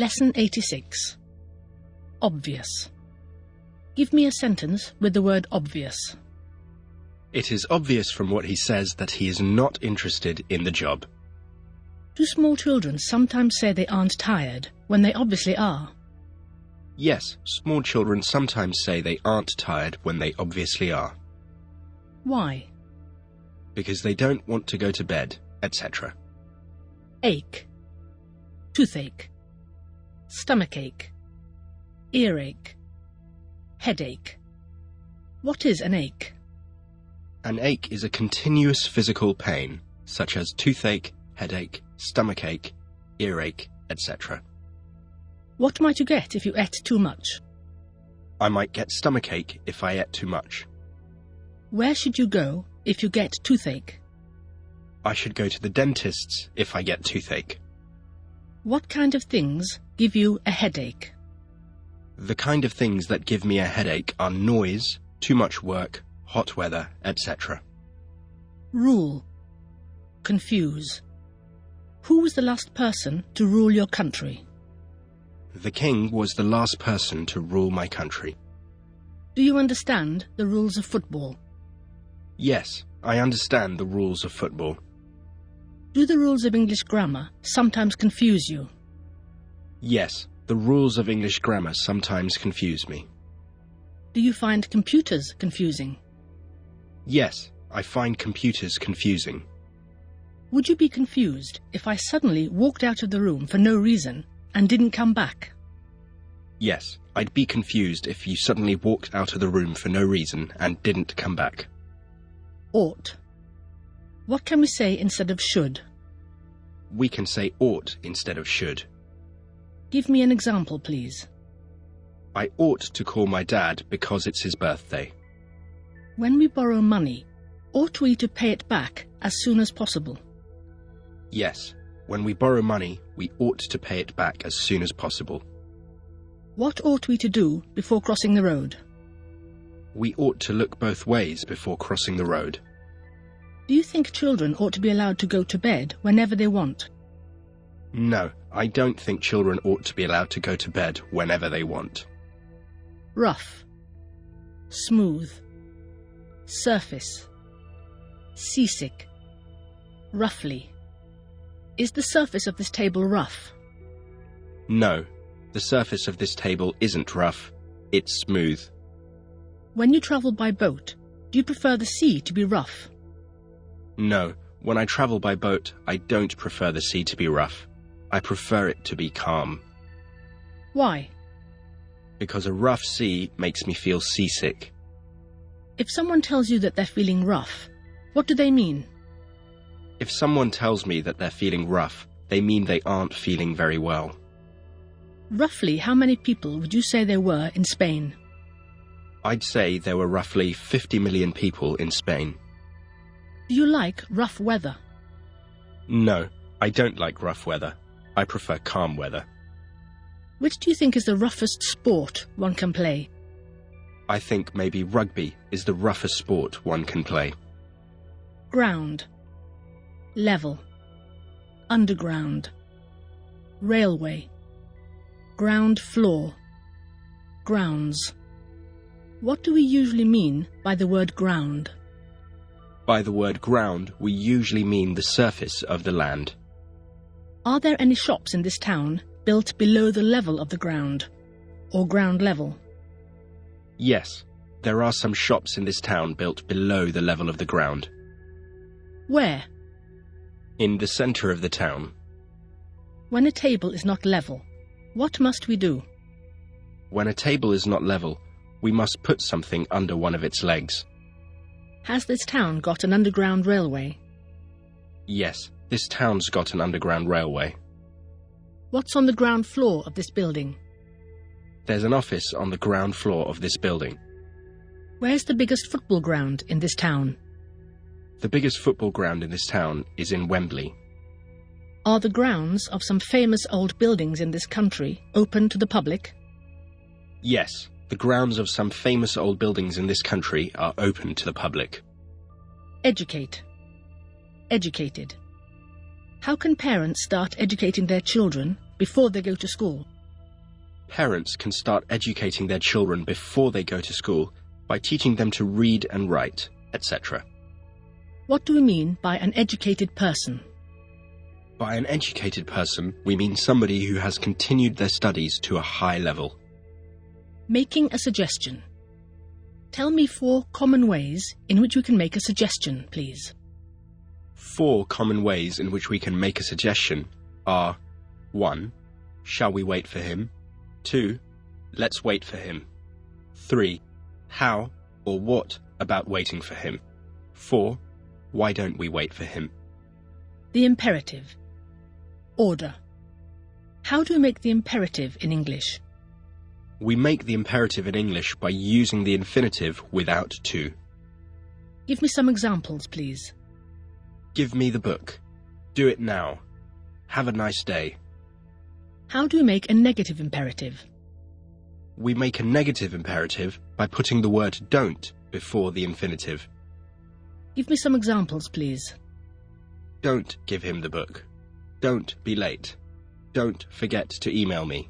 Lesson 86. Obvious. Give me a sentence with the word obvious. It is obvious from what he says that he is not interested in the job. Do small children sometimes say they aren't tired when they obviously are? Yes, small children sometimes say they aren't tired when they obviously are. Why? Because they don't want to go to bed, etc. Ache. Toothache. Stomachache. Earache. Headache. What is an ache? An ache is a continuous physical pain, such as toothache, headache, stomachache, earache, etc. What might you get if you ate too much? I might get stomachache if I ate too much. Where should you go if you get toothache? I should go to the dentist's if I get toothache. What kind of things give you a headache? The kind of things that give me a headache are noise, too much work, hot weather, etc. Rule. Confuse. Who was the last person to rule your country? The king was the last person to rule my country. Do you understand the rules of football? Yes, I understand the rules of football. Do the rules of English grammar sometimes confuse you? Yes, the rules of English grammar sometimes confuse me. Do you find computers confusing? Yes, I find computers confusing. Would you be confused if I suddenly walked out of the room for no reason and didn't come back? Yes, I'd be confused if you suddenly walked out of the room for no reason and didn't come back. Ought. What can we say instead of should? We can say ought instead of should. Give me an example, please. I ought to call my dad because it's his birthday. When we borrow money, ought we to pay it back as soon as possible? Yes, when we borrow money, we ought to pay it back as soon as possible. What ought we to do before crossing the road? We ought to look both ways before crossing the road. Do you think children ought to be allowed to go to bed whenever they want? No, I don't think children ought to be allowed to go to bed whenever they want. Rough. Smooth. Surface. Seasick. Roughly. Is the surface of this table rough? No, the surface of this table isn't rough. It's smooth. When you travel by boat, do you prefer the sea to be rough? No, when I travel by boat, I don't prefer the sea to be rough. I prefer it to be calm. Why? Because a rough sea makes me feel seasick. If someone tells you that they're feeling rough, what do they mean? If someone tells me that they're feeling rough, they mean they aren't feeling very well. Roughly how many people would you say there were in Spain? I'd say there were roughly 50 million people in Spain. Do you like rough weather? No, I don't like rough weather. I prefer calm weather. Which do you think is the roughest sport one can play? I think maybe rugby is the roughest sport one can play. Ground. Level. Underground. Railway. Ground floor. Grounds. What do we usually mean by the word ground? By the word ground, we usually mean the surface of the land. Are there any shops in this town built below the level of the ground, or ground level? Yes, there are some shops in this town built below the level of the ground. Where? In the centre of the town. When a table is not level, what must we do? When a table is not level, we must put something under one of its legs. Has this town got an underground railway? Yes, this town's got an underground railway. What's on the ground floor of this building? There's an office on the ground floor of this building. Where's the biggest football ground in this town? The biggest football ground in this town is in Wembley. Are the grounds of some famous old buildings in this country open to the public? Yes, the grounds of some famous old buildings in this country are open to the public. Educate. Educated. How can parents start educating their children before they go to school? Parents can start educating their children before they go to school by teaching them to read and write, etc. What do we mean by an educated person? By an educated person, we mean somebody who has continued their studies to a high level. Making a suggestion. Tell me 4 common ways in which we can make a suggestion, please. 4 common ways in which we can make a suggestion are: 1. Shall we wait for him? 2. Let's wait for him. 3. How or what about waiting for him? 4. Why don't we wait for him? The imperative. Order. How do we make the imperative in English? We make the imperative in English by using the infinitive without to. Give me some examples, please. Give me the book. Do it now. Have a nice day. How do we make a negative imperative? We make a negative imperative by putting the word don't before the infinitive. Give me some examples, please. Don't give him the book. Don't be late. Don't forget to email me.